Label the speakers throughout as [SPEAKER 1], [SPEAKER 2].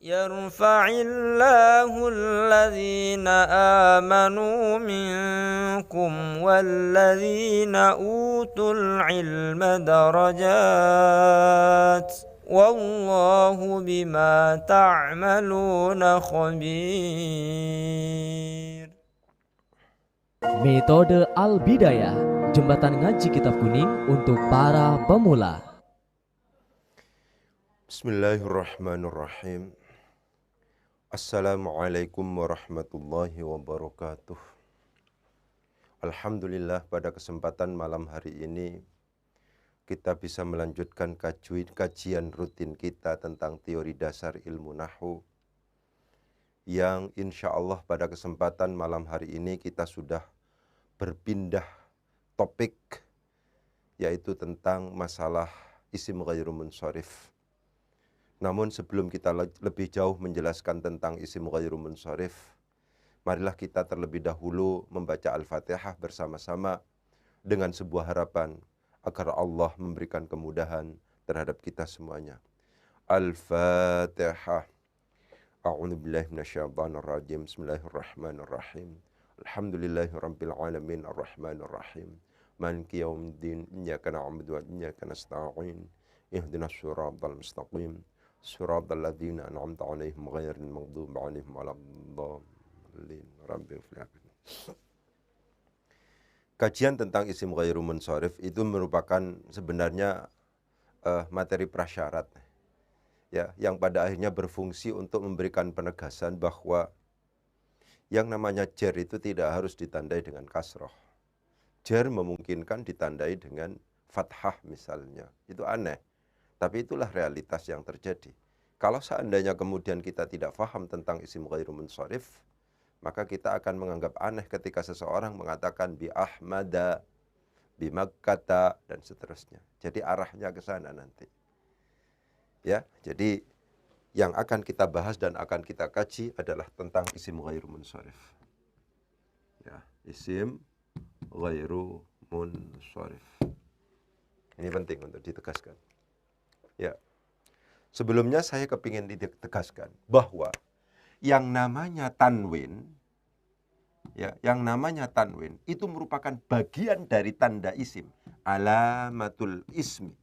[SPEAKER 1] يرفع الله الذين آمنوا منكم والذين أوتوا العلم درجات والله بما تعملون خبير.
[SPEAKER 2] Metode Al-Bidayah, jembatan ngaji kitab kuning untuk para pemula.
[SPEAKER 3] Bismillahirrahmanirrahim. Assalamualaikum warahmatullahi wabarakatuh. Alhamdulillah, pada kesempatan malam hari ini kita bisa melanjutkan kajian rutin kita tentang teori dasar ilmu nahwu, yang insya Allah pada kesempatan malam hari ini kita sudah berpindah topik, yaitu tentang masalah isim ghairu munsharif. Namun sebelum kita lebih jauh menjelaskan tentang isim ghairu munsharif, marilah kita terlebih dahulu membaca Al-Fatihah bersama-sama dengan sebuah harapan agar Allah memberikan kemudahan terhadap kita semuanya. Al-Fatihah. A'udzu billahi minasyaitonir rajim. Bismillahirrahmanirrahim. Alhamdulillahirabbil alamin arrahmanir rahim. Maliki yaumiddin. Iyyaka na'budu wa iyyaka nasta'in. Ihdinas siratal mustaqim. Siratal ladzina an'amta 'alaihim ghairil maghdubi 'alaihim waladdallin. Kajian tentang isim ghairu munsharif itu merupakan sebenarnya materi prasyarat, ya, yang pada akhirnya berfungsi untuk memberikan penegasan bahwa yang namanya jar itu tidak harus ditandai dengan kasroh. Jar memungkinkan ditandai dengan fathah misalnya. Itu aneh, tapi itulah realitas yang terjadi. Kalau seandainya kemudian kita tidak faham tentang isim ghairu munsharif, maka kita akan menganggap aneh ketika seseorang mengatakan bi Ahmada, bi Makkata, dan seterusnya. Jadi arahnya ke sana nanti. Ya, jadi yang akan kita bahas dan akan kita kaji adalah tentang isim ghairu munsharif. Ya, isim ghairu munsharif. Ini penting untuk ditegaskan. Ya. Sebelumnya saya kepingin ditegaskan bahwa yang namanya tanwin, ya, yang namanya tanwin itu merupakan bagian dari tanda isim, alamatul ismi.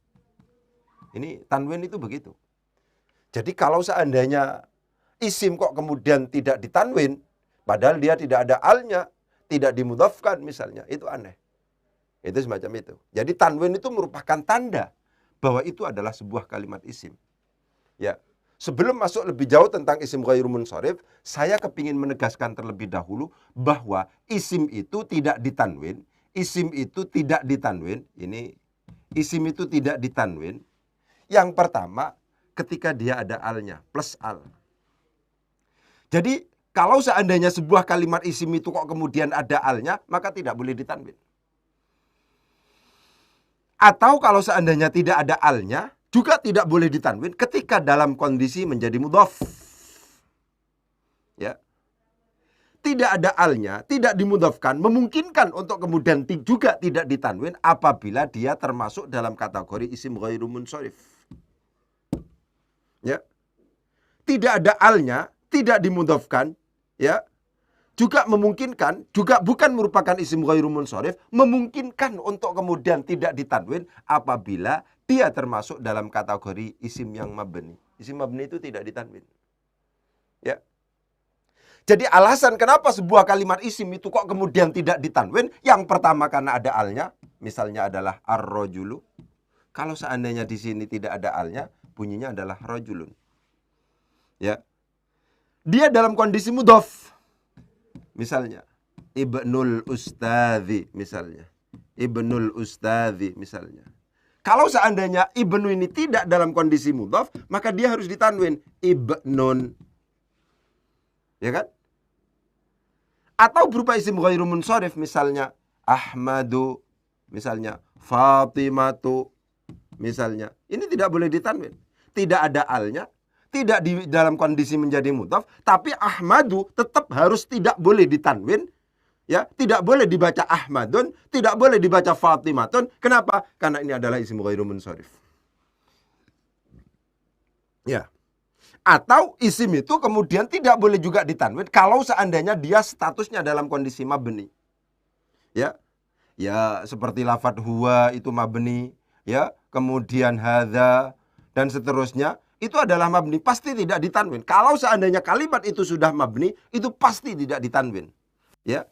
[SPEAKER 3] Ini tanwin itu begitu. Jadi kalau seandainya isim kok kemudian tidak ditanwin, padahal dia tidak ada alnya, tidak dimudhafkan misalnya, itu aneh. Itu semacam itu. Jadi tanwin itu merupakan tanda bahwa itu adalah sebuah kalimat isim. Ya, sebelum masuk lebih jauh tentang isim ghairu munsharif, saya kepingin menegaskan terlebih dahulu bahwa isim itu tidak ditanwin, isim itu tidak ditanwin. Ini isim itu tidak ditanwin. Yang pertama, ketika dia ada alnya, plus al. Jadi kalau seandainya sebuah kalimat isim itu kok kemudian ada alnya, maka tidak boleh ditanwin. Atau kalau seandainya tidak ada alnya, juga tidak boleh ditanwin ketika dalam kondisi menjadi mudhaf. Ya. Tidak ada alnya, tidak dimudhafkan, memungkinkan untuk kemudian juga tidak ditanwin apabila dia termasuk dalam kategori isim ghairu munsharif. Ya. Tidak ada alnya, tidak dimudhafkan, ya. Juga memungkinkan, juga bukan merupakan isim ghairu munsharif, memungkinkan untuk kemudian tidak ditanwin apabila dia termasuk dalam kategori isim yang mabni. Isim mabni itu tidak ditanwin. Ya. Jadi alasan kenapa sebuah kalimat isim itu kok kemudian tidak ditanwin, yang pertama karena ada alnya, misalnya adalah ar-rajulu. Kalau seandainya di sini tidak ada alnya, bunyinya adalah rajulun. Ya. Dia dalam kondisi mudhaf. Misalnya, ibnul ustadzi misalnya. Ibnul ustadzi misalnya. Kalau seandainya ibnu ini tidak dalam kondisi mudhaf, maka dia harus ditanwin ibnun. Ya kan? Atau berupa isim ghairu munsharif, misalnya Ahmadu, misalnya Fatimatu, misalnya. Ini tidak boleh ditanwin. Tidak ada alnya, tidak di dalam kondisi menjadi mudhaf, tapi Ahmadu tetap harus tidak boleh ditanwin. Ya, tidak boleh dibaca Ahmadun, tidak boleh dibaca Fatimatun. Kenapa? Karena ini adalah isim ghairu munsharif. Ya. Atau isim itu kemudian tidak boleh juga ditanwin kalau seandainya dia statusnya dalam kondisi mabni. Ya. Ya, seperti lafadz huwa itu mabni, ya. Kemudian hadza dan seterusnya itu adalah mabni, pasti tidak ditanwin. Kalau seandainya kalimat itu sudah mabni, itu pasti tidak ditanwin. Ya.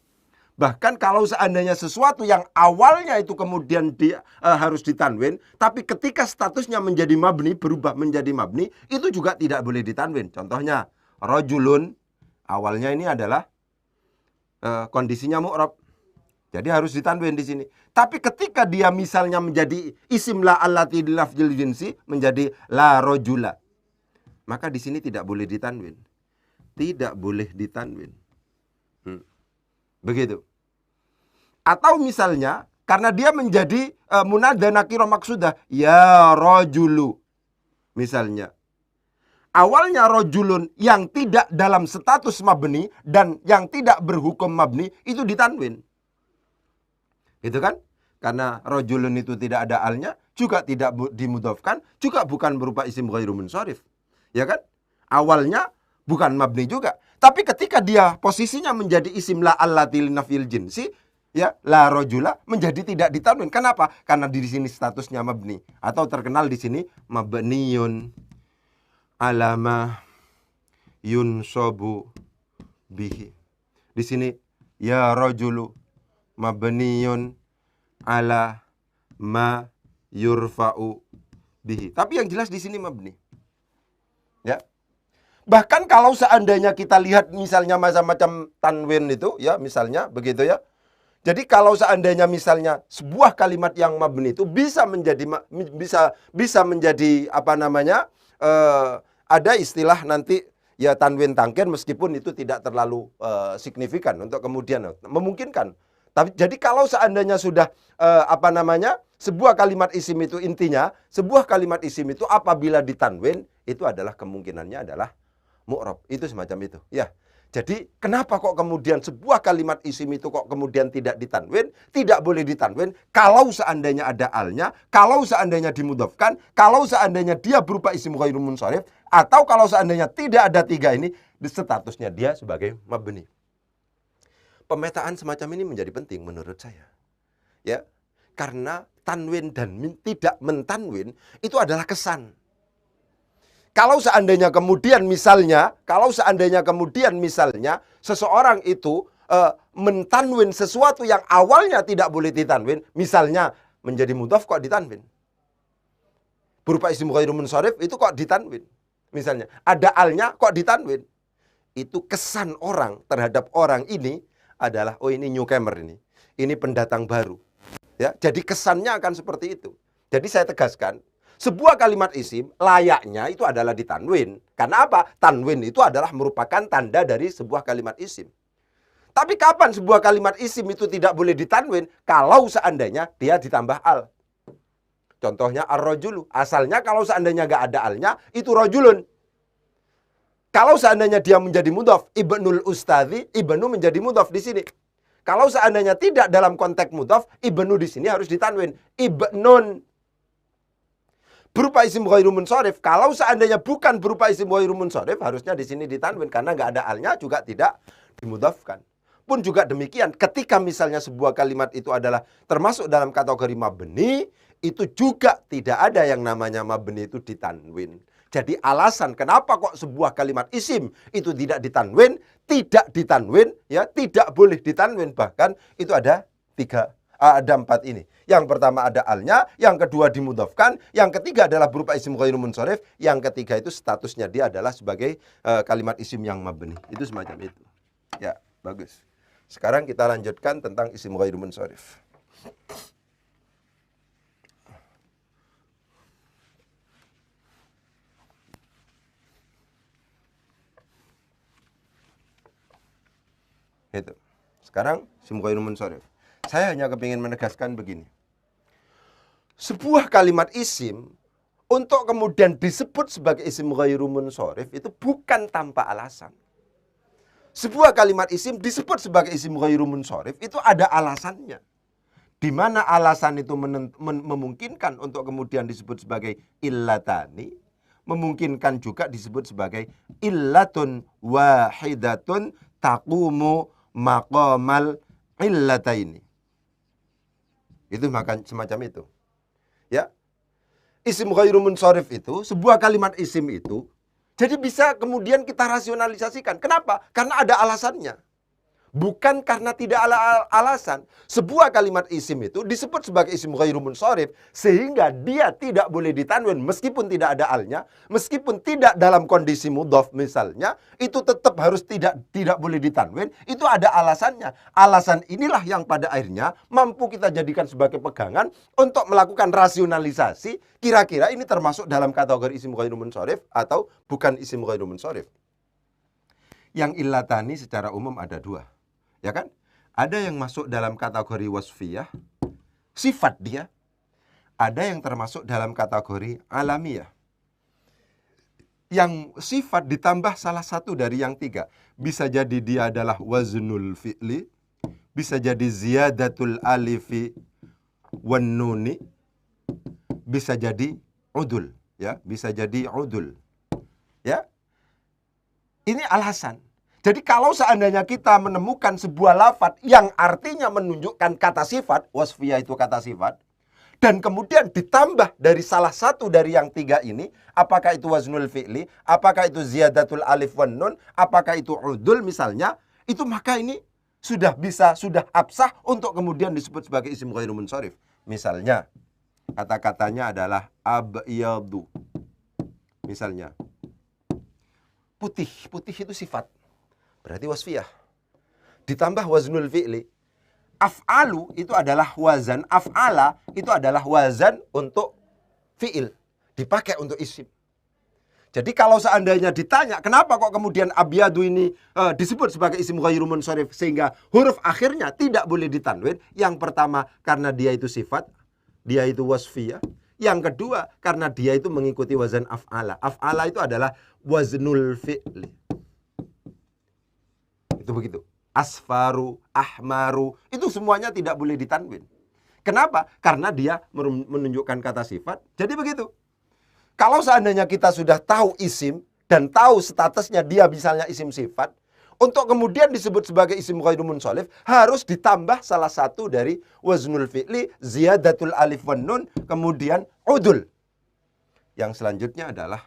[SPEAKER 3] Bahkan kalau seandainya sesuatu yang awalnya itu kemudian harus ditanwin, tapi ketika statusnya menjadi mabni, berubah menjadi mabni, itu juga tidak boleh ditanwin. Contohnya, rajulun, awalnya ini adalah kondisinya mu'rab. Jadi harus ditanwin di sini. Tapi ketika dia misalnya menjadi isim la allati lafzil jinsi, menjadi la rajula, maka di sini tidak boleh ditanwin. Tidak boleh ditanwin. Begitu. Atau misalnya karena dia menjadi munada nakirah maksudah, ya rajulu. Misalnya awalnya rajulun yang tidak dalam status mabni dan yang tidak berhukum mabni itu ditanwin. Gitu kan? Karena rajulun itu tidak ada alnya, juga tidak dimudhofkan, juga bukan berupa isim ghairu munsharif. Ya kan? Awalnya bukan mabni juga. Tapi ketika dia posisinya menjadi isim la allati linafil jinsi, ya, la rajula, menjadi tidak ditanwin. Kenapa? Karena di sini statusnya mabni, atau terkenal di sini mabniyun alama yunsabu bihi. Di sini ya rajulu mabniyun ala ma yurfa'u bihi. Tapi yang jelas di sini mabni. Ya. Bahkan kalau seandainya kita lihat misalnya macam-macam tanwin itu, ya, misalnya begitu ya. Jadi kalau seandainya misalnya sebuah kalimat yang mabni itu bisa menjadi apa namanya? Ada istilah nanti ya tanwin tangkir, meskipun itu tidak terlalu signifikan untuk kemudian memungkinkan. Tapi jadi kalau seandainya sudah apa namanya? Sebuah kalimat isim itu intinya, sebuah kalimat isim itu apabila ditanwin itu adalah kemungkinannya adalah mu'rab. Itu semacam itu. Ya. Jadi kenapa kok kemudian sebuah kalimat isim itu kok kemudian tidak ditanwin, tidak boleh ditanwin kalau seandainya ada alnya, kalau seandainya dimudhofkan, kalau seandainya dia berupa isim ghairu munsharif, atau kalau seandainya tidak ada tiga ini, statusnya dia sebagai mabni. Pemetaan semacam ini menjadi penting menurut saya. Ya. Karena tanwin dan tidak mentanwin itu adalah kesan. Kalau seandainya kemudian misalnya seseorang itu mentanwin sesuatu yang awalnya tidak boleh ditanwin, misalnya menjadi mudhaf kok ditanwin. Berupa isim ghairu munsharif itu kok ditanwin. Misalnya ada alnya kok ditanwin. Itu kesan orang terhadap orang ini adalah, oh ini newcomer ini. Ini pendatang baru. Ya, jadi kesannya akan seperti itu. Jadi saya tegaskan, sebuah kalimat isim layaknya itu adalah ditanwin. Karena apa? Tanwin itu adalah merupakan tanda dari sebuah kalimat isim. Tapi kapan sebuah kalimat isim itu tidak boleh ditanwin? Kalau seandainya dia ditambah al. Contohnya ar-rajulu. Asalnya kalau seandainya nggak ada alnya, itu rajulun. Kalau seandainya dia menjadi mudhaf, ibnul ustadzi, ibnu menjadi mudhaf di sini. Kalau seandainya tidak dalam konteks mudhaf, ibnu di sini harus ditanwin. Ibnun. Berupa isim ghairu munsharif. Kalau seandainya bukan berupa isim ghairu munsharif, harusnya di sini ditanwin karena nggak ada alnya, juga tidak dimudhafkan. Pun juga demikian, ketika misalnya sebuah kalimat itu adalah termasuk dalam kategori mabni, itu juga tidak ada yang namanya mabni itu ditanwin. Jadi alasan kenapa kok sebuah kalimat isim itu tidak ditanwin, ya, tidak boleh ditanwin, bahkan itu ada empat ini. Yang pertama ada alnya, yang kedua dimudhafkan, yang ketiga adalah berupa isim ghairu munsharif, yang ketiga itu statusnya dia adalah sebagai kalimat isim yang mabni. Itu semacam itu. Ya, bagus. Sekarang kita lanjutkan tentang isim ghairu munsharif. Itu. Sekarang isim ghairu munsharif. Saya hanya kepingin menegaskan begini. Sebuah kalimat isim untuk kemudian disebut sebagai isim ghairu munsharif itu bukan tanpa alasan. Sebuah kalimat isim disebut sebagai isim ghairu munsharif itu ada alasannya. Di mana alasan itu memungkinkan untuk kemudian disebut sebagai illatani, memungkinkan juga disebut sebagai illatun wahidatun taqumu maqamal illataini. Itu makan semacam itu. Ya. Isim ghairu munsharif itu, sebuah kalimat isim itu, jadi bisa kemudian kita rasionalisasikan. Kenapa? Karena ada alasannya. Bukan karena tidak ada alasan. Sebuah kalimat isim itu disebut sebagai isim ghairu munsharif sehingga dia tidak boleh ditanwin meskipun tidak ada alnya, meskipun tidak dalam kondisi mudhaf misalnya, itu tetap harus tidak boleh ditanwin. Itu ada alasannya. Alasan inilah yang pada akhirnya mampu kita jadikan sebagai pegangan untuk melakukan rasionalisasi. Kira-kira ini termasuk dalam kategori isim ghairu munsharif atau bukan isim ghairu munsharif. Yang illatani secara umum ada dua. Ya kan? Ada yang masuk dalam kategori wasfiyah, sifat dia. Ada yang termasuk dalam kategori alamiah. Yang sifat ditambah salah satu dari yang tiga. Bisa jadi dia adalah waznul fi'li, bisa jadi ziyadatul alifi wan nuni, bisa jadi udul, ya, bisa jadi udul. Ya. Ini alasan. Jadi kalau seandainya kita menemukan sebuah lafadz yang artinya menunjukkan kata sifat, wasfiyah itu kata sifat, dan kemudian ditambah dari salah satu dari yang tiga ini, apakah itu waznul fi'li, apakah itu ziyadatul alif wan nun, apakah itu udul misalnya, itu maka ini sudah absah untuk kemudian disebut sebagai isim ghairu munsharif. Misalnya, kata-katanya adalah abyadu. Misalnya, putih itu sifat. Berarti wasfiyah. Ditambah waznul fi'li. Af'alu itu adalah wazan. Af'ala itu adalah wazan untuk fi'il. Dipakai untuk isim. Jadi kalau seandainya ditanya, kenapa kok kemudian abyadu ini disebut sebagai isim ghairu munsharif sehingga huruf akhirnya tidak boleh ditanwin? Yang pertama, karena dia itu sifat. Dia itu wasfiyah. Yang kedua, karena dia itu mengikuti wazan af'ala. Af'ala itu adalah waznul fi'li. Itu begitu. Asfaru, ahmaru, itu semuanya tidak boleh ditanwin. Kenapa? Karena dia menunjukkan kata sifat. Jadi begitu. Kalau seandainya kita sudah tahu isim dan tahu statusnya dia misalnya isim sifat, untuk kemudian disebut sebagai isim ghairu munsharif harus ditambah salah satu dari waznul fi'li, ziyadatul alif wan nun, kemudian udul. Yang selanjutnya adalah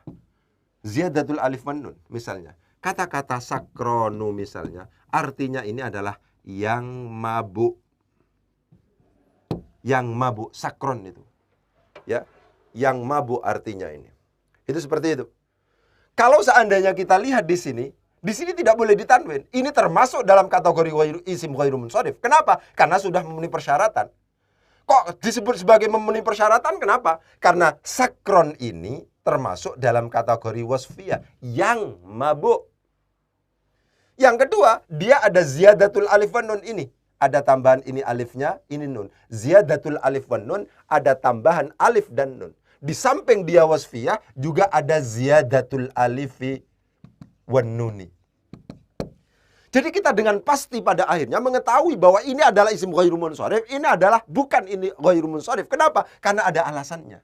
[SPEAKER 3] ziyadatul alif wan nun. Misalnya, kata-kata sakronu misalnya, artinya ini adalah yang mabuk. Yang mabuk, sakron itu. Ya, yang mabuk artinya ini. Itu seperti itu. Kalau seandainya kita lihat di sini tidak boleh ditanwin. Ini termasuk dalam kategori isim ghairu munsharif. Kenapa? Karena sudah memenuhi persyaratan. Kok disebut sebagai memenuhi persyaratan? Kenapa? Karena sakron ini termasuk dalam kategori wasfiyah, yang mabuk. Yang kedua, dia ada ziyadatul alif wan nun ini. Ada tambahan ini alifnya, ini nun. Ziyadatul alif wan nun, ada tambahan alif dan nun. Di samping dia wasfiyah, juga ada ziyadatul alifi wan nuni. Jadi kita dengan pasti pada akhirnya mengetahui bahwa ini adalah isim ghairu munsharif, ini adalah bukan ini ghairu munsharif. Kenapa? Karena ada alasannya.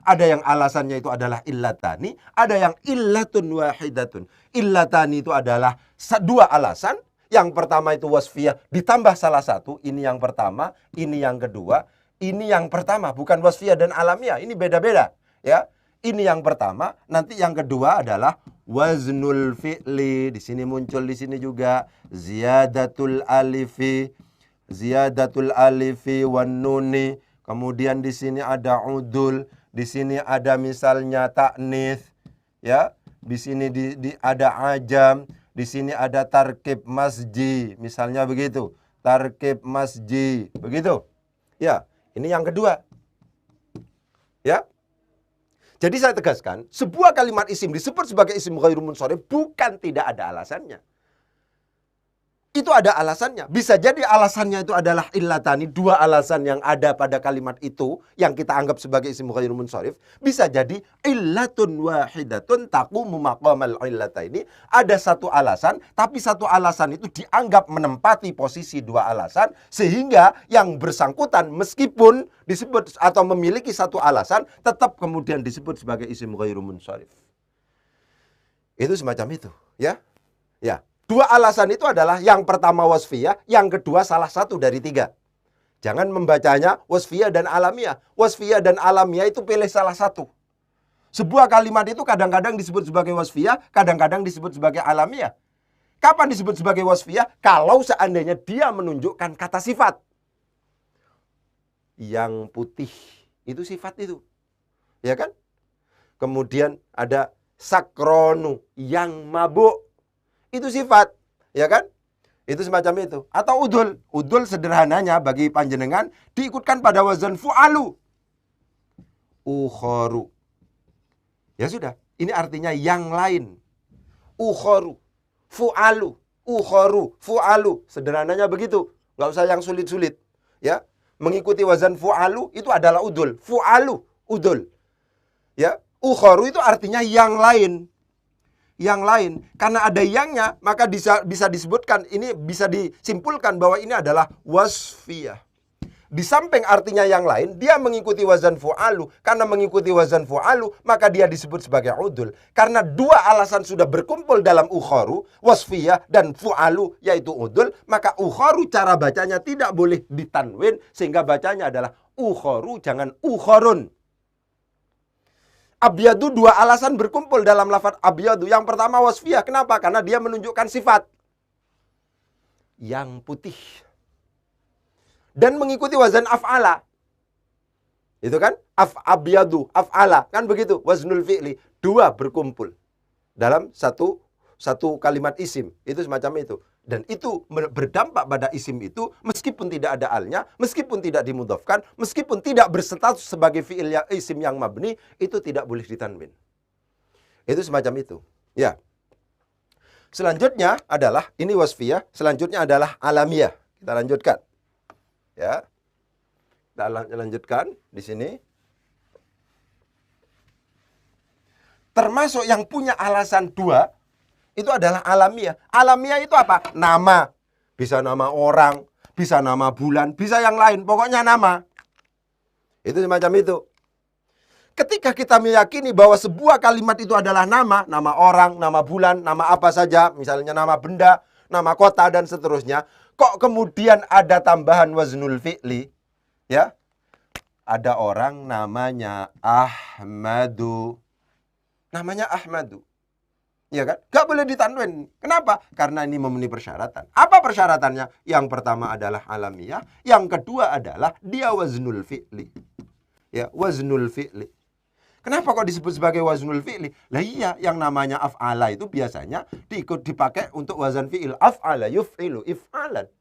[SPEAKER 3] Ada yang alasannya itu adalah illatani, ada yang illatun wahidatun. Illatani itu adalah dua alasan. Yang pertama itu wasfiyah ditambah salah satu. Ini yang pertama, ini yang kedua. Ini yang pertama, bukan wasfiyah dan alamiah. Ini beda-beda, ya. Ini yang pertama, nanti yang kedua adalah waznul fi'li. Di sini muncul, di sini juga ziyadatul alifi wan nuni. Kemudian di sini ada udul. Di sini ada misalnya ta'nits, ya. Di sini ada ajam, di sini ada tarkib masji, misalnya begitu. Tarkib masji, begitu. Ya, ini yang kedua. Ya. Jadi saya tegaskan, sebuah kalimat isim disebut sebagai isim ghairu munsharif bukan tidak ada alasannya. Itu ada alasannya. Bisa jadi alasannya itu adalah illatani, dua alasan yang ada pada kalimat itu yang kita anggap sebagai isim ghairu munsharif. Bisa jadi illatun wahidatun taqumu maqamal illataini. Ada satu alasan, tapi satu alasan itu dianggap menempati posisi dua alasan, sehingga yang bersangkutan meskipun disebut atau memiliki satu alasan tetap kemudian disebut sebagai isim ghairu munsharif. Itu semacam itu, ya. Ya. Dua alasan itu adalah yang pertama wasfiyah, yang kedua salah satu dari tiga. Jangan membacanya wasfiyah dan alamiah. Wasfiyah dan alamiah itu pilih salah satu. Sebuah kalimat itu kadang-kadang disebut sebagai wasfiyah, kadang-kadang disebut sebagai alamiah. Kapan disebut sebagai wasfiyah? Kalau seandainya dia menunjukkan kata sifat. Yang putih itu sifat itu. Ya kan? Kemudian ada sakronu, yang mabuk. Itu sifat, ya kan? Itu semacam itu. Atau udul. Udul sederhananya bagi panjenengan diikutkan pada wazan fu'alu. Ukhoru. Ya sudah, ini artinya yang lain. Ukhoru, fu'alu, ukhoru, fu'alu. Sederhananya begitu. Nggak usah yang sulit-sulit. Ya, mengikuti wazan fu'alu itu adalah udul. Fu'alu, udul. Ya, ukhoru itu artinya yang lain. Yang lain, karena ada yangnya, maka bisa disebutkan, ini bisa disimpulkan bahwa ini adalah wasfiyah. Di samping artinya yang lain, dia mengikuti wazan fu'alu. Karena mengikuti wazan fu'alu, maka dia disebut sebagai udul. Karena dua alasan sudah berkumpul dalam ukhoru, wasfiyah dan fu'alu, yaitu udul, maka ukhoru cara bacanya tidak boleh ditanwin, sehingga bacanya adalah ukhoru, jangan ukhorun. Abyadu, dua alasan berkumpul dalam lafaz abyadu. Yang pertama wasfiyah. Kenapa? Karena dia menunjukkan sifat. Yang putih. Dan mengikuti wazan af'ala. Itu kan? Abyadu, af'ala. Kan begitu? Waznul fi'li. Dua berkumpul dalam satu kalimat isim. Itu semacam itu. Dan itu berdampak pada isim itu meskipun tidak ada alnya, meskipun tidak dimudhafkan, meskipun tidak berstatus sebagai fi'il yang isim yang mabni, itu tidak boleh ditanwin. Itu semacam itu. Ya. Selanjutnya adalah ini wasfiyah, selanjutnya adalah alamiah. Kita lanjutkan. Ya. Kita lanjutkan di sini. Termasuk yang punya alasan dua itu adalah alamiah. Alamiah itu apa? Nama. Bisa nama orang, bisa nama bulan, bisa yang lain. Pokoknya nama. Itu semacam itu. Ketika kita meyakini bahwa sebuah kalimat itu adalah nama, nama orang, nama bulan, nama apa saja, misalnya nama benda, nama kota, dan seterusnya. Kok kemudian ada tambahan waznul fi'li? Ya. Ada orang namanya Ahmadu. Namanya Ahmadu. Ya kan? Gak boleh ditanwin. Kenapa? Karena ini memenuhi persyaratan. Apa persyaratannya? Yang pertama adalah alamiah. Yang kedua adalah dia waznul fi'li. Ya, waznul fi'li. Kenapa kok disebut sebagai waznul fi'li? Lah iya, yang namanya af'ala itu biasanya dipakai untuk wazan fi'il. Af'ala yuf'ilu if'alan.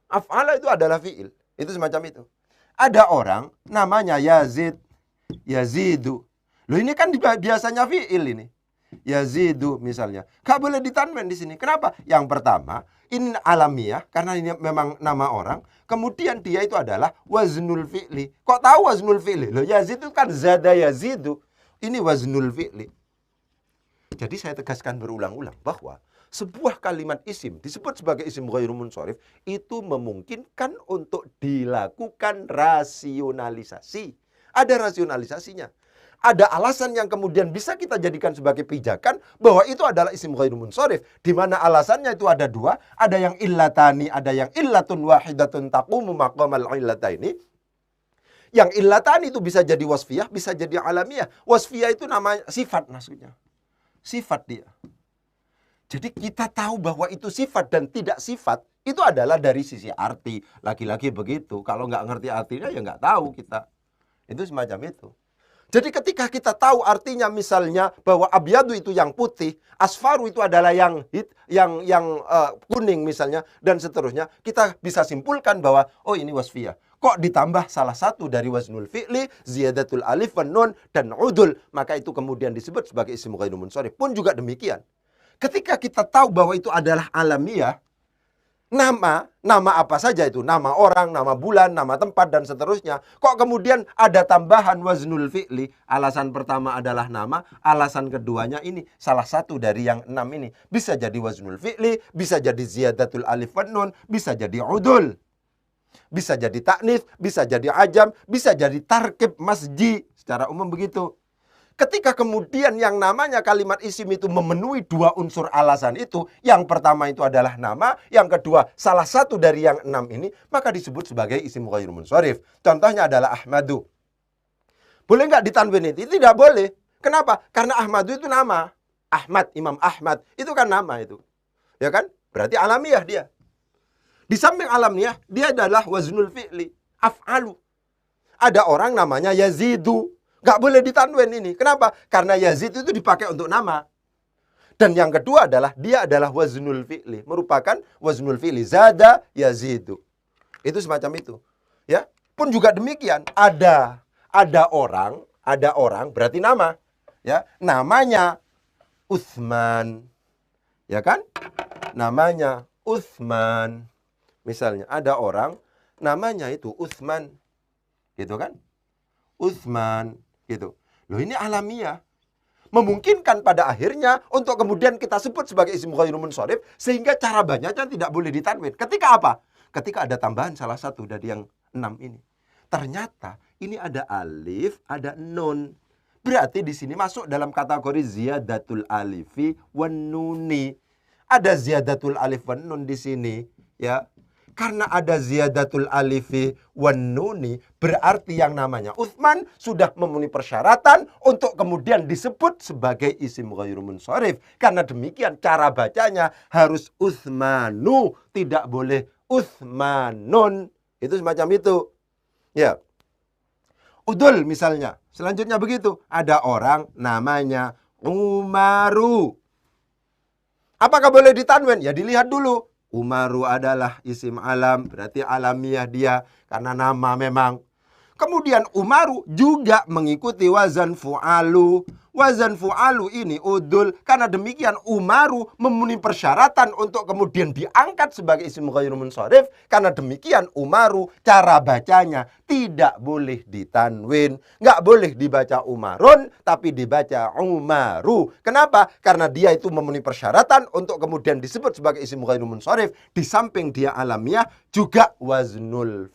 [SPEAKER 3] Af'ala itu adalah fi'il. Itu semacam itu. Ada orang namanya Yazid. Yazidu. Loh ini kan biasanya fi'il ini. Yazidu misalnya. Gak boleh ditanwin di sini. Kenapa? Yang pertama, ini alamiah karena ini memang nama orang. Kemudian dia itu adalah waznul fi'li. Kok tahu waznul fi'li? Loh, Yazid itu kan zada yazidu. Ini waznul fi'li. Jadi saya tegaskan berulang-ulang bahwa sebuah kalimat isim disebut sebagai isim ghairu munsharif itu memungkinkan untuk dilakukan rasionalisasi. Ada rasionalisasinya. Ada alasan yang kemudian bisa kita jadikan sebagai pijakan bahwa itu adalah isim ghairu munsharif, di mana alasannya itu ada dua, ada yang illatani, ada yang illatun wahidatun taqumu maqamal illataini. Yang illatani itu bisa jadi wasfiyah, bisa jadi alamiah. Wasfiyah itu namanya sifat maksudnya. Sifat dia. Jadi kita tahu bahwa itu sifat dan tidak sifat, itu adalah dari sisi arti. Lagi-lagi begitu, kalau nggak ngerti artinya ya nggak tahu kita. Itu semacam itu. Jadi ketika kita tahu artinya misalnya bahwa abyadu itu yang putih, asfaru itu adalah yang kuning misalnya, dan seterusnya, kita bisa simpulkan bahwa oh ini wasfiyah. Kok ditambah salah satu dari waznul fi'li, ziyadatul alif wan nun dan udul, maka itu kemudian disebut sebagai isim ghairu munsharif. Pun juga demikian. Ketika kita tahu bahwa itu adalah alamiah, nama apa saja itu, nama orang, nama bulan, nama tempat, dan seterusnya. Kok kemudian ada tambahan waznul fi'li? Alasan pertama adalah nama, alasan keduanya ini salah satu dari yang 6 ini. Bisa jadi waznul fi'li, bisa jadi ziyadatul alif wan nun, bisa jadi udul, bisa jadi taknis, bisa jadi ajam, bisa jadi tarkib masji. Secara umum begitu. Ketika kemudian yang namanya kalimat isim itu memenuhi 2 unsur alasan itu, yang pertama itu adalah nama, yang kedua salah satu dari yang 6 ini, maka disebut sebagai isim ghairu munsharif. Contohnya adalah Ahmadu. Boleh nggak ditanwin itu? Tidak boleh. Kenapa? Karena Ahmadu itu nama. Ahmad, Imam Ahmad, itu kan nama itu. Ya kan? Berarti alamiah dia. Di samping alamiah, dia adalah waznul fi'li, af'alu. Ada orang namanya Yazidu. Nggak boleh ditanwin ini. Kenapa? Karena Yazid itu dipakai untuk nama. Dan yang kedua adalah dia adalah waznul fi'li, merupakan waznul fi'li. Zada Yazidu. Itu semacam itu. Ya. Pun juga demikian, ada orang berarti nama. Ya, namanya Utsman. Ya kan? Namanya Utsman. Misalnya ada orang namanya itu Utsman. Gitu kan? Utsman. Gitu. Loh, ini alamiah. Memungkinkan pada akhirnya untuk kemudian kita sebut sebagai isim ghairu munsharif, sehingga cara bacanya tidak boleh ditanwin. Ketika apa? Ketika ada tambahan salah satu dari yang 6 ini. Ternyata ini ada alif, ada nun. Berarti di sini masuk dalam kategori ziyadatul alifi wan nuni. Ada ziyadatul alif wan nun di sini, ya. Karena ada ziyadatul alifi wan nuni, berarti yang namanya Utsman sudah memenuhi persyaratan untuk kemudian disebut sebagai isim ghairu munsharif. Karena demikian cara bacanya harus Utsmanu, tidak boleh Utsmanun. Itu semacam itu. Ya. Udul misalnya. Selanjutnya begitu. Ada orang namanya Umaru. Apakah boleh ditanwin? Ya dilihat dulu. Umaru adalah isim alam, berarti alamiah dia karena nama memang. Kemudian Umaru juga mengikuti wazan fu'alu. Wazan fu'alu ini udul. Karena demikian Umaru memenuhi persyaratan untuk kemudian diangkat sebagai isim ghairu munsharif. Karena demikian Umaru cara bacanya tidak boleh ditanwin. Nggak boleh dibaca Umarun, tapi dibaca Umaru. Kenapa? Karena dia itu memenuhi persyaratan untuk kemudian disebut sebagai isim ghairu munsharif. Di samping dia alamiah juga waznul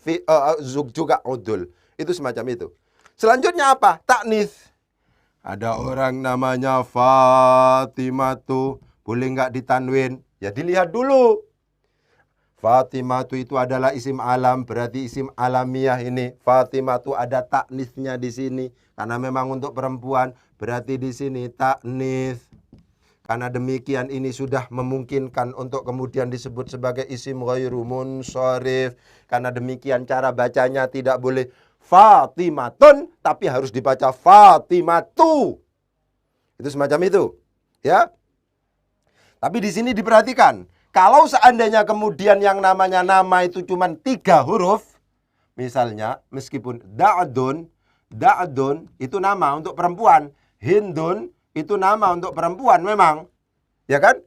[SPEAKER 3] juga udul. Itu semacam itu. Selanjutnya apa? Taknis. Ada orang namanya Fatimatu. Boleh nggak ditanwin? Ya dilihat dulu. Fatimatu itu adalah isim alam. Berarti isim alamiah ini. Fatimatu ada taknisnya di sini. Karena memang untuk perempuan. Berarti di sini taknis. Karena demikian ini sudah memungkinkan untuk kemudian disebut sebagai isim ghairu munsharif. Karena demikian cara bacanya tidak boleh Fatimatun, tapi harus dibaca Fatimatu. Itu semacam itu, ya. Tapi di sini diperhatikan, kalau seandainya kemudian yang namanya nama itu cuma 3 huruf, misalnya meskipun da'dun itu nama untuk perempuan, hindun itu nama untuk perempuan memang, ya kan?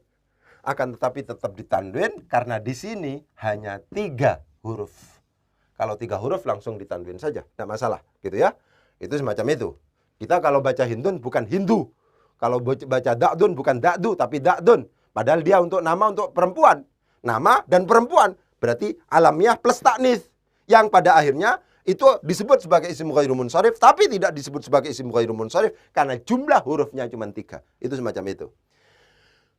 [SPEAKER 3] Akan tetapi tetap ditanwin karena di sini hanya 3 huruf. Kalau 3 huruf langsung ditanwin saja, tidak masalah, gitu ya. Itu semacam itu. Kita kalau baca hindun bukan hindu. Kalau baca da'dun bukan da'du, tapi da'dun. Padahal dia untuk nama untuk perempuan. Nama dan perempuan. Berarti alamiah plus taknis. Yang pada akhirnya itu disebut sebagai isim ghairu munsharif, tapi tidak disebut sebagai isim ghairu munsharif karena jumlah hurufnya cuma 3. Itu semacam itu.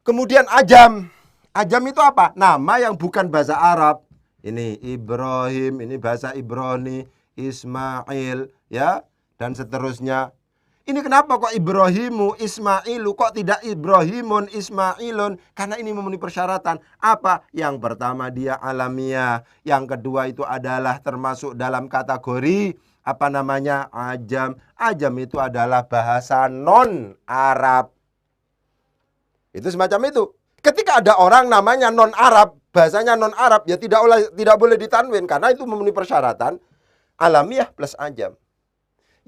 [SPEAKER 3] Kemudian ajam. Ajam itu apa? Nama yang bukan bahasa Arab. Ini Ibrahim, ini bahasa Ibrani, Ismail, ya, dan seterusnya. Ini kenapa kok Ibrahimu, Ismailu, kok tidak Ibrahimun, Ismailun? Karena ini memenuhi persyaratan. Apa? Yang pertama dia alamiah, yang kedua itu adalah termasuk dalam kategori apa namanya? Ajam. Ajam itu adalah bahasa non-Arab. Itu semacam itu. Ketika ada orang namanya non-Arab, bahasanya non-Arab, ya tidak boleh ditanwin karena itu memenuhi persyaratan alamiah plus ajam.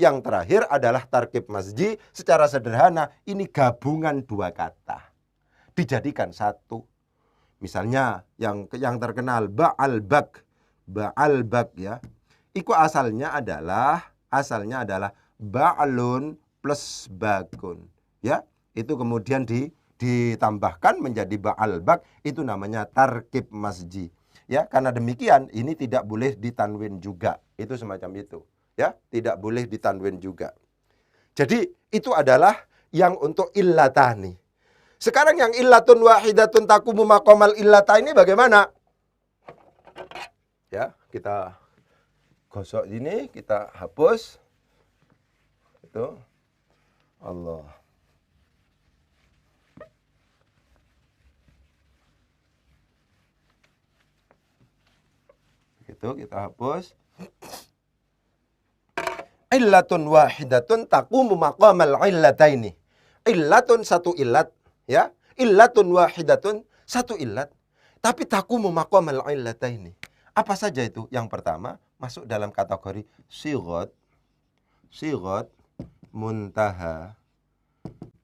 [SPEAKER 3] Yang terakhir adalah tarkib masji. Secara sederhana ini gabungan 2 kata dijadikan satu. Misalnya yang terkenal ba'al-bak. Ba'al-bak ya. Iku asalnya adalah ba'lun plus bakun. Ya, itu kemudian ditambahkan menjadi ba'al-bak, itu namanya tarkib masji. Ya, karena demikian ini tidak boleh ditanwin juga. Itu semacam itu. Ya, tidak boleh ditanwin juga. Jadi itu adalah yang untuk illatani. Sekarang yang illatun wahidatun taqumu maqamal illata ini bagaimana? Ya, kita gosok ini, kita hapus. Itu. Allah. Itu kita hapus. Illatun wahidatun taqumu maqamal illataini. Illatun satu illat. Ya, illatun wahidatun satu illat, tapi taqumu maqamal illataini. Apa saja itu? Yang pertama masuk dalam kategori sighat muntaha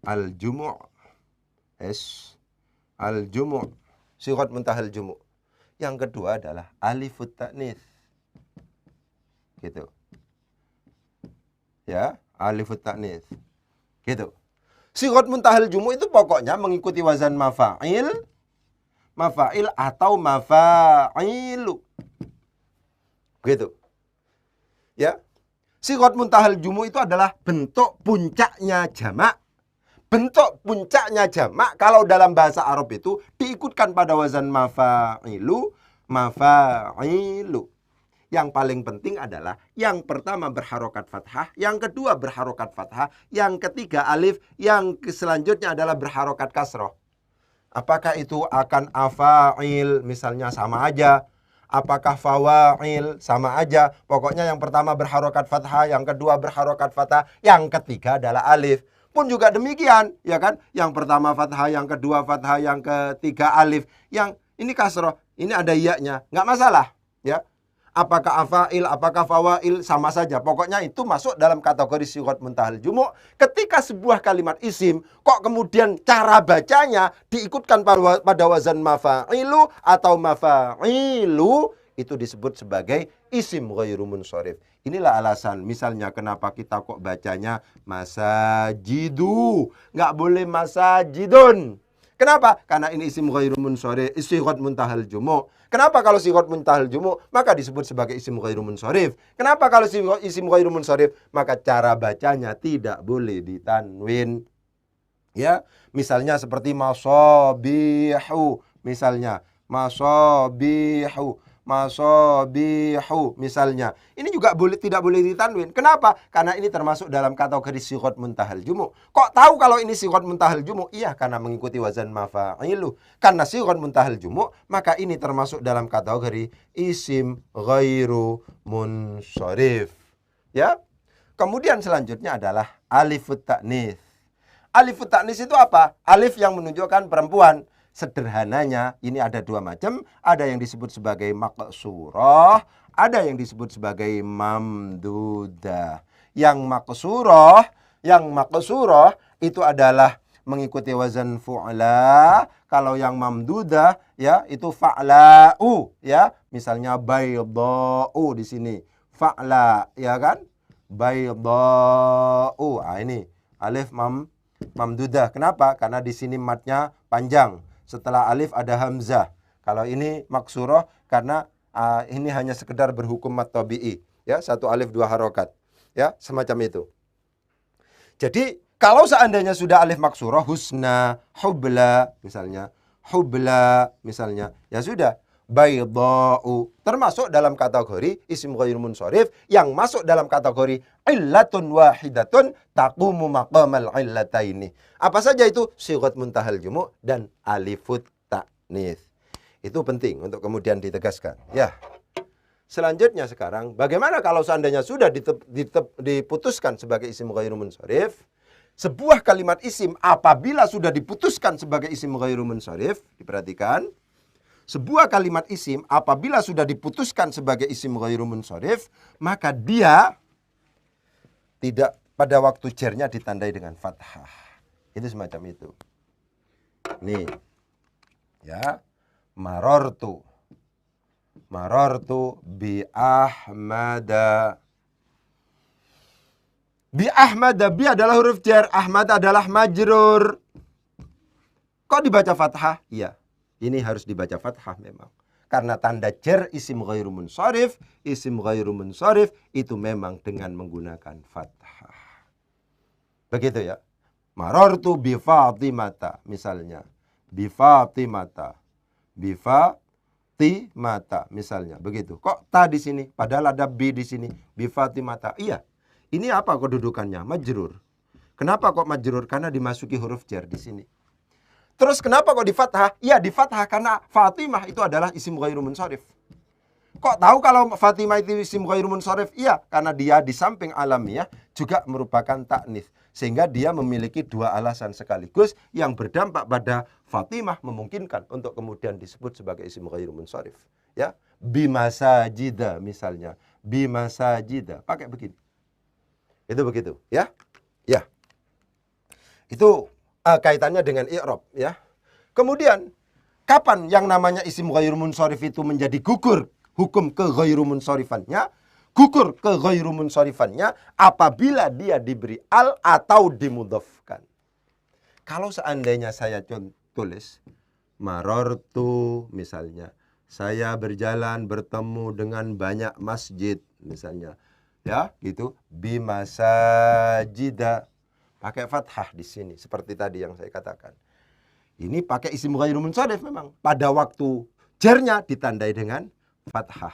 [SPEAKER 3] al-jumu'. Al-jumu'. Sighat muntaha al-jumu'. Yang kedua adalah alifut ta'nits. Gitu. Ya, alifut ta'nits. Gitu. Sighat muntahal jumu' itu pokoknya mengikuti wazan mafa'il atau mafa'ilu. Gitu. Ya. Sighat muntahal jumu' itu adalah bentuk puncaknya jamak. Bentuk puncaknya jamak kalau dalam bahasa Arab itu diikutkan pada wazan mafa'ilu. Yang paling penting adalah yang pertama berharokat fathah, yang kedua berharokat fathah, yang ketiga alif, yang selanjutnya adalah berharokat kasroh. Apakah itu akan afa'il misalnya sama aja? Apakah fawa'il sama aja? Pokoknya yang pertama berharokat fathah, yang kedua berharokat fathah, yang ketiga adalah alif. Pun juga demikian, ya kan? Yang pertama fathah, yang kedua fathah, yang ketiga alif. Yang ini kasroh, ini ada iya-nya, nggak masalah, ya. Apakah afail, apakah fawail, sama saja. Pokoknya itu masuk dalam kategori sighat muntahal jumu'. Ketika sebuah kalimat isim, kok kemudian cara bacanya diikutkan pada wazan mafa'ilu atau mafa'ilu, itu disebut sebagai isim ghairu munsharif. Inilah alasan misalnya kenapa kita kok bacanya masajidu, nggak boleh masajidun. Kenapa? Karena ini isim ghairu munsharif, sighat muntahal jumu'. Kenapa kalau sighat muntahal jumu' maka disebut sebagai isim ghairu munsharif? Kenapa kalau isim ghairu munsharif maka cara bacanya tidak boleh ditanwin? Ya, misalnya seperti masabihu, misalnya masabihu, misalnya. Ini juga tidak boleh ditanwin. Kenapa? Karena ini termasuk dalam kategori sighat muntahal jumu'. Kok tahu kalau ini sighat muntahal jumu'? Iya, karena mengikuti wazan mafa'ilu. Karena sighat muntahal jumu', maka ini termasuk dalam kategori isim ghairu munsharif. Ya. Kemudian selanjutnya adalah alifut ta'nits. Alifut ta'nits itu apa? Alif yang menunjukkan perempuan. Sederhananya ini ada dua macam, ada yang disebut sebagai maqsurah, ada yang disebut sebagai mamdudah. Yang maqsurah itu adalah mengikuti wazan fu'la. Kalau yang mamdudah ya itu fa'la'u ya. Misalnya baydha'u di sini. Fa'la ya kan? Baydha'u. Ah ini alif mamdudah. Kenapa? Karena di sini matnya panjang. Setelah alif ada hamzah. Kalau ini maksurah karena ini hanya sekedar berhukum mat tabi'i, ya, satu alif dua harokat, ya, semacam itu. Jadi kalau seandainya sudah alif maksurah, husna, hubla misalnya, ya sudah, baydha'u termasuk dalam kategori isim ghairu munsharif yang masuk dalam kategori illatun wahidatun taqumu maqamal illataini. Apa saja itu? Sighat muntahal jumu' dan alifut ta'nits. Itu penting untuk kemudian ditegaskan. Ya. Selanjutnya sekarang, bagaimana kalau seandainya sudah diputuskan sebagai isim ghairu munsharif? Sebuah kalimat isim apabila sudah diputuskan sebagai isim ghairu munsharif, diperhatikan. Sebuah kalimat isim apabila sudah diputuskan sebagai isim ghairu munsharif, maka dia tidak pada waktu jarnya ditandai dengan fathah. Itu semacam itu. Nih. Ya. Marortu. Marortu bi Ahmada. Bi Ahmada, bi adalah huruf jar, Ahmad adalah majrur. Kok dibaca fathah? Iya, ini harus dibaca fathah memang. Karena tanda jar isim ghairu munsharif, isim ghairu munsharif itu memang dengan menggunakan fathah. Begitu ya. Marartu bi Fatimata misalnya. Bi Fatimata. Bi Fatimata misalnya. Begitu. Kok ta di sini? Padahal ada bi di sini. Bi Fatimata. Iya. Ini apa kedudukannya? Majrur. Kenapa kok majrur? Karena dimasuki huruf jar di sini. Terus kenapa kok di fathah? Iya di fathah karena Fatimah itu adalah isim ghairu munsharif. Kok tahu kalau Fatimah itu isim ghairu munsharif? Iya, karena dia di samping alamiah juga merupakan taknis. Sehingga dia memiliki dua alasan sekaligus yang berdampak pada Fatimah memungkinkan untuk kemudian disebut sebagai isim ghairu munsharif. Ya, bimasajida misalnya. Bimasajida. Pakai begini. Itu begitu, ya. Ya. Itu kaitannya dengan i'rab, ya. Kemudian kapan yang namanya isim ghairu munsharif itu menjadi gugur hukum ke ghairu munsarifannya? Gugur ke ghairu munsarifannya apabila dia diberi al atau dimudhafkan. Kalau seandainya saya tulis marartu misalnya, saya berjalan bertemu dengan banyak masjid misalnya. Ya, gitu. Bimasajida. Pakai fathah di sini seperti tadi yang saya katakan. Ini pakai isim ghairu munsharif memang. Pada waktu jarnya ditandai dengan fathah.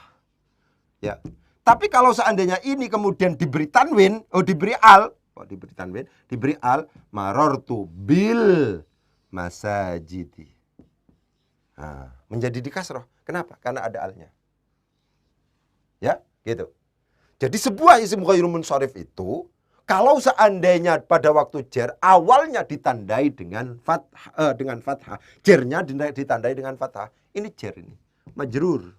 [SPEAKER 3] Ya. Tapi kalau seandainya ini kemudian diberi tanwin, diberi al, diberi tanwin, diberi al, marartu bil masajidi. Nah, menjadi di kasroh. Kenapa? Karena ada alnya. Ya, gitu. Jadi sebuah isim ghairu munsharif itu kalau seandainya pada waktu jar awalnya ditandai dengan fathah, jarnya ditandai dengan fathah. Ini jar ini, majrur.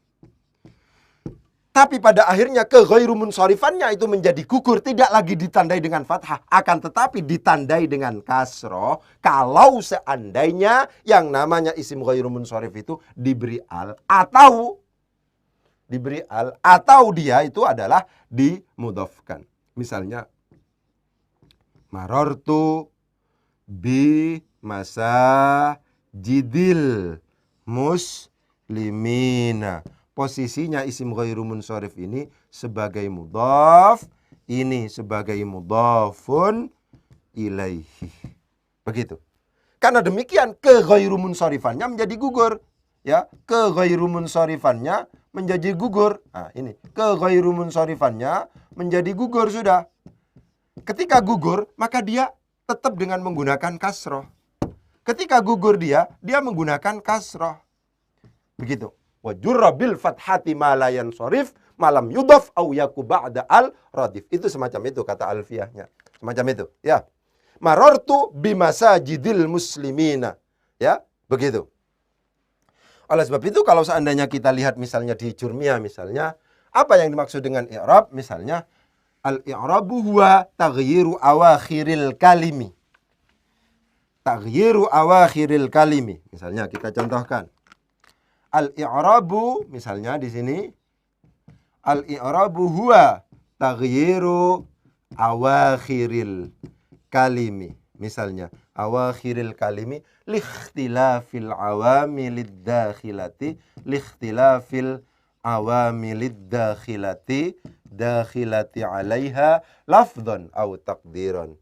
[SPEAKER 3] Tapi pada akhirnya ke ghairu munsarifannya itu menjadi gugur, tidak lagi ditandai dengan fathah, akan tetapi ditandai dengan kasroh kalau seandainya yang namanya isim ghairu munsharif itu diberi al atau dia itu adalah dimudhafkan. Misalnya marartu bi masajidil muslimina. Posisinya isim ghairu munsharif ini sebagai mudhaf, ini sebagai mudhafun ilaihi. Begitu. Karena demikian ke ghairu munsarifannya menjadi gugur. Ya, ke ghairu munsarifannya menjadi gugur. Nah, ini ke ghairu munsarifannya menjadi gugur sudah. Ketika gugur, maka dia tetap dengan menggunakan kasroh. Ketika gugur dia menggunakan kasroh. Begitu. Wa jurra bil fathati ma la yansharif malam yudhaf au yaku ba'da al radif. Itu semacam itu kata alfiyahnya. Semacam itu, ya. Marartu bimasajidil muslimina. Ya, begitu. Oleh sebab itu kalau seandainya kita lihat misalnya di Jurmiyah misalnya, apa yang dimaksud dengan i'rab? Misalnya al-i'rabu huwa taghyiru awakhiril kalimi. Taghyiru awakhiril kalimi. Misalnya kita contohkan. Al-i'rabu misalnya di sini al-i'rabu huwa taghyiru awakhiril kalimi. Misalnya awakhiril kalimi likhtilafil awamilid dakhilati likhtilafil awamilid dakhilati alaiha lafdhan au takdiran.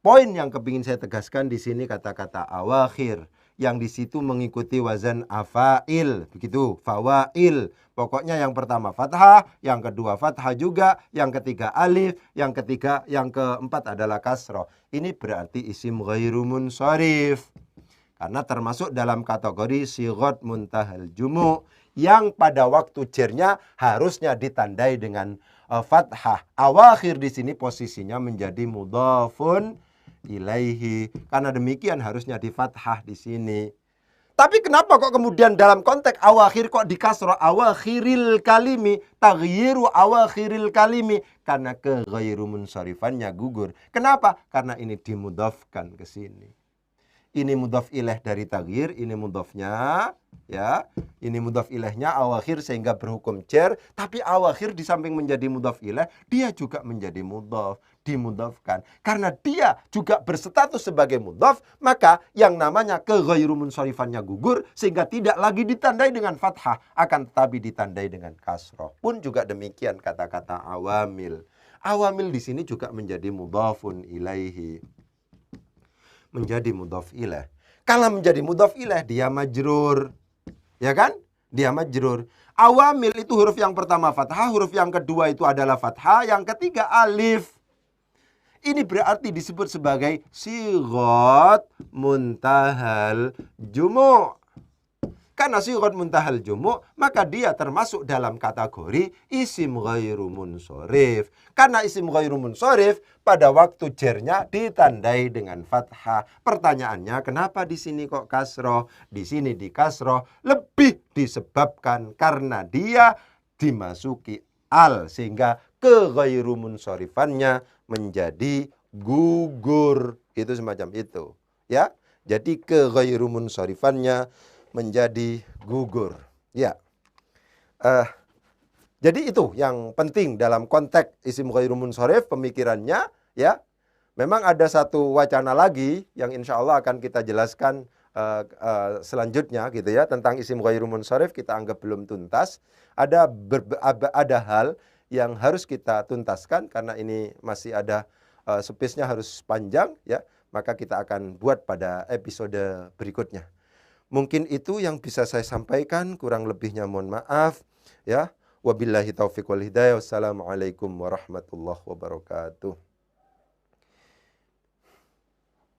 [SPEAKER 3] Poin yang kepingin saya tegaskan di sini kata-kata awakhir yang di situ mengikuti wazan afail, begitu, fawail. Pokoknya yang pertama fathah, yang kedua fathah juga, yang ketiga alif, yang keempat adalah kasroh. Ini berarti isim ghairu munsharif. Karena termasuk dalam kategori sighat muntahal jumu yang pada waktu jarnya harusnya ditandai dengan fathah. Awakhir di sini posisinya menjadi mudhafun ilaihi. Karena demikian harusnya di fathah di sini. Tapi kenapa kok kemudian dalam konteks awakhir kok di kasrah awakhiril kalimi, taghyiru awakhiril kalimi? Karena ke ghairu munsarifannya gugur. Kenapa? Karena ini dimudhafkan ke sini. ini mudhaf ilaih dari taghyir, ini mudhafnya, ya. Ini mudhaf ilaihnya awakhir sehingga berhukum jar, tapi awakhir di samping menjadi mudhaf ilaih, dia juga menjadi mudhaf, dimudhafkan. Karena dia juga berstatus sebagai mudhaf, maka yang namanya keghairu munsorifannya gugur sehingga tidak lagi ditandai dengan fathah, akan tetapi ditandai dengan kasroh. Pun juga demikian kata-kata awamil. Awamil di sini juga menjadi mudhafun ilaihi. Menjadi mudhaf ilaih. Kalau menjadi mudhaf ilaih dia majrur. Ya kan? Dia majrur. Awamil itu huruf yang pertama fathah, huruf yang kedua itu adalah fathah, yang ketiga alif. Ini berarti disebut sebagai sighat muntahal jumu'. Karena sighat muntahal jumu', maka dia termasuk dalam kategori isim ghairu munsharif. Karena isim ghairu munsharif pada waktu jarnya ditandai dengan fathah. Pertanyaannya, kenapa di sini kok kasroh? Di sini di kasroh lebih disebabkan karena dia dimasuki al, sehingga keghairu munsharifannya menjadi gugur. Itu semacam itu, ya. Jadi keghairu munsharifannya menjadi gugur. Ya. Jadi itu yang penting dalam konteks isim ghairu munsharif pemikirannya, ya. Memang ada satu wacana lagi yang insya Allah akan kita jelaskan selanjutnya gitu ya, tentang isim ghairu munsharif kita anggap belum tuntas. Ada hal yang harus kita tuntaskan karena ini masih ada space-nya harus panjang, ya. Maka kita akan buat pada episode berikutnya. Mungkin itu yang bisa saya sampaikan, kurang lebihnya mohon maaf, ya. Wabillahi taufiq wal hidayah. Wassalamualaikum warahmatullahi wabarakatuh.